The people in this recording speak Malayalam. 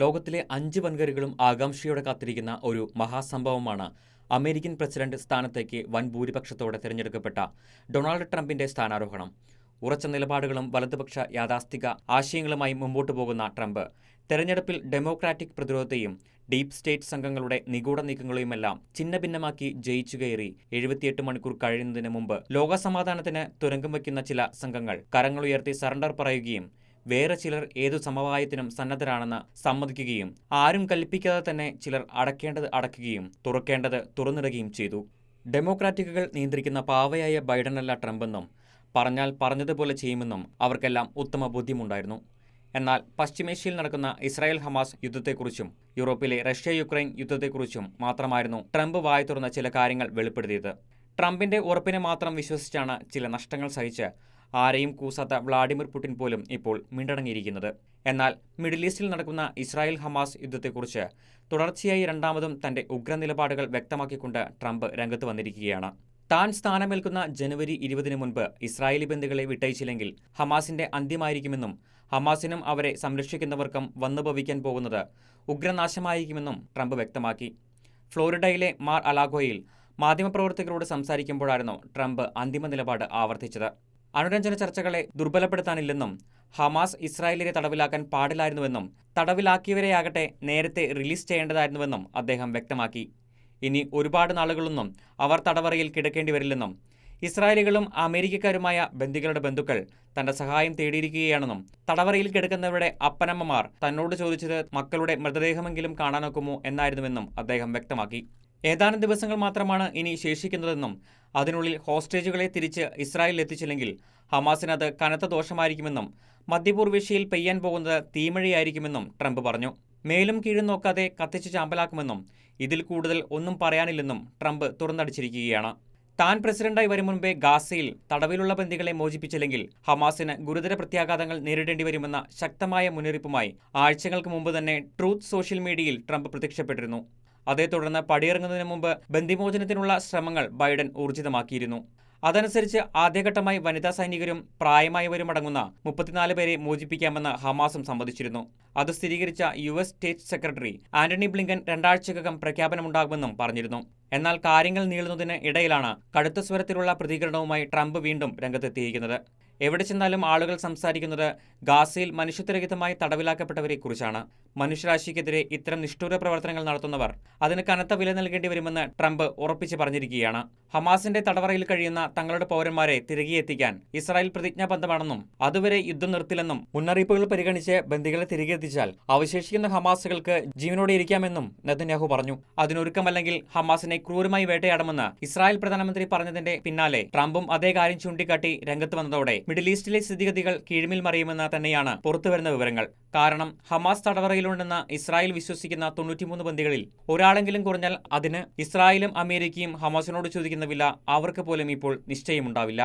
ലോകത്തിലെ 5 വൻകരകളും ആകാംക്ഷയോടെ കാത്തിരിക്കുന്ന ഒരു മഹാസംഭവമാണ് അമേരിക്കൻ പ്രസിഡന്റ് സ്ഥാനത്തേക്ക് വൻ ഭൂരിപക്ഷത്തോടെ തിരഞ്ഞെടുക്കപ്പെട്ട ഡൊണാൾഡ് ട്രംപിന്റെ സ്ഥാനാരോഹണം. ഉറച്ച നിലപാടുകളും വലതുപക്ഷ യാഥാസ്ഥിക ആശയങ്ങളുമായി മുമ്പോട്ടു പോകുന്ന ട്രംപ് തെരഞ്ഞെടുപ്പിൽ ഡെമോക്രാറ്റിക് പ്രതിരോധത്തെയും ഡീപ് സ്റ്റേറ്റ് സംഘങ്ങളുടെ നിഗൂഢ നീക്കങ്ങളെയുമെല്ലാം ഛിന്നഭിന്നമാക്കി ജയിച്ചുകയറി 78 മണിക്കൂർ കഴിയുന്നതിന് മുമ്പ് ലോകസമാധാനത്തിന് തുരങ്കം വയ്ക്കുന്ന ചില സംഘങ്ങൾ കരങ്ങളുയർത്തി സറണ്ടർ പറയുകയും വേറെ ചിലർ ഏതു സമവായത്തിനും സന്നദ്ധരാണെന്ന് സമ്മതിക്കുകയും ആരും കൽപ്പിക്കാതെ തന്നെ ചിലർ അടയ്ക്കേണ്ടത് അടയ്ക്കുകയും തുറക്കേണ്ടത് തുറന്നിടുകയും ചെയ്തു. ഡെമോക്രാറ്റുകൾ നിയന്ത്രിക്കുന്ന പാവയായ ബൈഡനല്ല ട്രംപെന്നും പറഞ്ഞാൽ പറഞ്ഞതുപോലെ ചെയ്യുമെന്നും അവർക്കെല്ലാം ഉത്തമ ബോധ്യമുണ്ടായിരുന്നു. എന്നാൽ പശ്ചിമേഷ്യയിൽ നടക്കുന്ന ഇസ്രായേൽ ഹമാസ് യുദ്ധത്തെക്കുറിച്ചും യൂറോപ്പിലെ റഷ്യ യുക്രൈൻ യുദ്ധത്തെക്കുറിച്ചും മാത്രമായിരുന്നു ട്രംപ് വായ തുറന്ന ചില കാര്യങ്ങൾ വെളിപ്പെടുത്തിയത്. ട്രംപിന്റെ ഉറപ്പിനെ മാത്രം വിശ്വസിച്ചാണ് ചില നഷ്ടങ്ങൾ സഹിച്ച് ആരെയും കൂസാത്ത വ്ളാഡിമിർ പുടിൻ പോലും ഇപ്പോൾ മിണ്ടടങ്ങിയിരിക്കുന്നത്. എന്നാൽ മിഡിൽ ഈസ്റ്റിൽ നടക്കുന്ന ഇസ്രായേൽ ഹമാസ് യുദ്ധത്തെക്കുറിച്ച് തുടർച്ചയായി രണ്ടാമതും തന്റെ ഉഗ്രനിലപാടുകൾ വ്യക്തമാക്കിക്കൊണ്ട് ട്രംപ് രംഗത്ത് വന്നിരിക്കുകയാണ്. താൻ സ്ഥാനമേൽക്കുന്ന ജനുവരി 20 മുൻപ് ഇസ്രായേലി ബന്ദികളെ വിട്ടയച്ചില്ലെങ്കിൽ ഹമാസിന്റെ അന്ത്യമായിരിക്കുമെന്നും ഹമാസിനും അവരെ സംരക്ഷിക്കുന്നവർക്കും വന്നു ഭവിക്കാൻ പോകുന്നത് ഉഗ്രനാശമായിരിക്കുമെന്നും ട്രംപ് വ്യക്തമാക്കി. ഫ്ലോറിഡയിലെ മാർ അലാഗോയിൽ മാധ്യമപ്രവർത്തകരോട് സംസാരിക്കുമ്പോഴായിരുന്നു ട്രംപ് അന്തിമ നിലപാട് ആവർത്തിച്ചത്. അനുരഞ്ജന ചർച്ചകളെ ദുർബലപ്പെടുത്താനില്ലെന്നും ഹമാസ് ഇസ്രായേലിനെ തടവിലാക്കാൻ പാടില്ലായിരുന്നുവെന്നും തടവിലാക്കിയവരെയാകട്ടെ നേരത്തെ റിലീസ് ചെയ്യേണ്ടതായിരുന്നുവെന്നും അദ്ദേഹം വ്യക്തമാക്കി. ഇനി ഒരുപാട് നാളുകളൊന്നും അവർ തടവറയിൽ കിടക്കേണ്ടി വരില്ലെന്നും ഇസ്രായേലികളും അമേരിക്കക്കാരുമായ ബന്ദികളുടെ ബന്ധുക്കൾ തന്റെ സഹായം തേടിയിരിക്കുകയാണെന്നും തടവറയിൽ കിടക്കുന്നവരുടെ അപ്പനമ്മമാർ തന്നോട് ചോദിച്ചത് മക്കളുടെ മൃതദേഹമെങ്കിലും കാണാനൊക്കുമോ എന്നായിരുന്നുവെന്നും അദ്ദേഹം വ്യക്തമാക്കി. ഏതാനും ദിവസങ്ങൾ മാത്രമാണ് ഇനി ശേഷിക്കുന്നതെന്നും അതിനുള്ളിൽ ഹോസ്റ്റേജുകളെ തിരിച്ച് ഇസ്രായേലിൽ എത്തിച്ചില്ലെങ്കിൽ ഹമാസിന് അത് കനത്ത ദോഷമായിരിക്കുമെന്നും മധ്യപൂർവേഷ്യയിൽ പെയ്യാൻ പോകുന്നത് തീമഴയായിരിക്കുമെന്നും ട്രംപ് പറഞ്ഞു. മേലും കീഴും നോക്കാതെ കത്തിച്ച് ചാമ്പലാക്കുമെന്നും ഇതിൽ കൂടുതൽ ഒന്നും പറയാനില്ലെന്നും ട്രംപ് തുറന്നടിച്ചിരിക്കുകയാണ്. താൻ പ്രസിഡന്റായി വരും മുൻപേ ഗാസയിൽ തടവിലുള്ള ബന്ദികളെ മോചിപ്പിച്ചില്ലെങ്കിൽ ഹമാസിന് ഗുരുതര പ്രത്യാഘാതങ്ങൾ നേരിടേണ്ടി വരുമെന്ന ശക്തമായ മുന്നറിയിപ്പുമായി ആഴ്ചകൾക്ക് മുമ്പ് തന്നെ ട്രൂത്ത് സോഷ്യൽ മീഡിയയിൽ ട്രംപ് പ്രത്യക്ഷപ്പെട്ടിരുന്നു. അതേ തുടർന്ന് പടിയിറങ്ങുന്നതിന് മുമ്പ് ബന്ദിമോചനത്തിനുള്ള ശ്രമങ്ങൾ ബൈഡൻ ഊർജിതമാക്കിയിരുന്നു. അതനുസരിച്ച് ആദ്യഘട്ടമായി വനിതാ സൈനികരും പ്രായമായവരും അടങ്ങുന്ന 34 പേരെ മോചിപ്പിക്കാമെന്ന് ഹമാസും സമ്മതിച്ചിരുന്നു. അത് സ്ഥിരീകരിച്ച US state secretary Antony Blinken 2 ആഴ്ചക്കകം പ്രഖ്യാപനമുണ്ടാകുമെന്നും പറഞ്ഞിരുന്നു. എന്നാൽ കാര്യങ്ങൾ നീളുന്നതിന് ഇടയിലാണ് കടുത്ത സ്വരത്തിലുള്ള പ്രതികരണവുമായി ട്രംപ് വീണ്ടും രംഗത്തെത്തിയിരിക്കുന്നത്. എവിടെ ചെന്നാലും ആളുകൾ സംസാരിക്കുന്നത് ഗാസയിൽ മനുഷ്യത്വരഹിതമായി തടവിലാക്കപ്പെട്ടവരെക്കുറിച്ചാണ്. മനുഷ്യരാശിക്കെതിരെ ഇത്തരം നിഷ്ഠൂര പ്രവർത്തനങ്ങൾ നടത്തുന്നവർ അതിന് കനത്ത വില നൽകേണ്ടി വരുമെന്ന് ട്രംപ് ഉറപ്പിച്ച് പറഞ്ഞിരിക്കുകയാണ്. ഹമാസിന്റെ തടവറയിൽ കഴിയുന്ന തങ്ങളുടെ പൗരന്മാരെ തിരികെ എത്തിക്കാൻ ഇസ്രായേൽ പ്രതിജ്ഞാബദ്ധമാണെന്നും അതുവരെ യുദ്ധം നിർത്തില്ലെന്നും മുന്നറിയിപ്പുകൾ പരിഗണിച്ച് ബന്ദികളെ തിരികെ എത്തിച്ചാൽ അവശേഷിക്കുന്ന ഹമാസുകൾക്ക് ജീവനോടെ ഇരിക്കാമെന്നും നെതന്യാഹു പറഞ്ഞു. അതിനൊരുക്കമല്ലെങ്കിൽ ഹമാസിനെ ക്രൂരമായി വേട്ടയാടുമെന്ന് ഇസ്രായേൽ പ്രധാനമന്ത്രി പറഞ്ഞതിന്റെ പിന്നാലെ ട്രംപും അതേ കാര്യം ചൂണ്ടിക്കാട്ടി രംഗത്ത് വന്നതോടെ മിഡിൽ ഈസ്റ്റിലെ സ്ഥിതിഗതികൾ കീഴ്മിൽ മറിയുമെന്ന് തന്നെയാണ് പുറത്തുവരുന്ന വിവരങ്ങൾ. കാരണം ഹമാസ് തടവറയിലുണ്ടെന്ന് ഇസ്രായേൽ വിശ്വസിക്കുന്ന 93 ബന്ദികളിൽ ഒരാളെങ്കിലും കുറഞ്ഞാൽ അതിന് ഇസ്രായേലും അമേരിക്കയും ഹമാസിനോട് ചോദിക്കുന്ന വില അവർക്ക് പോലും ഇപ്പോൾ നിശ്ചയമുണ്ടാവില്ല.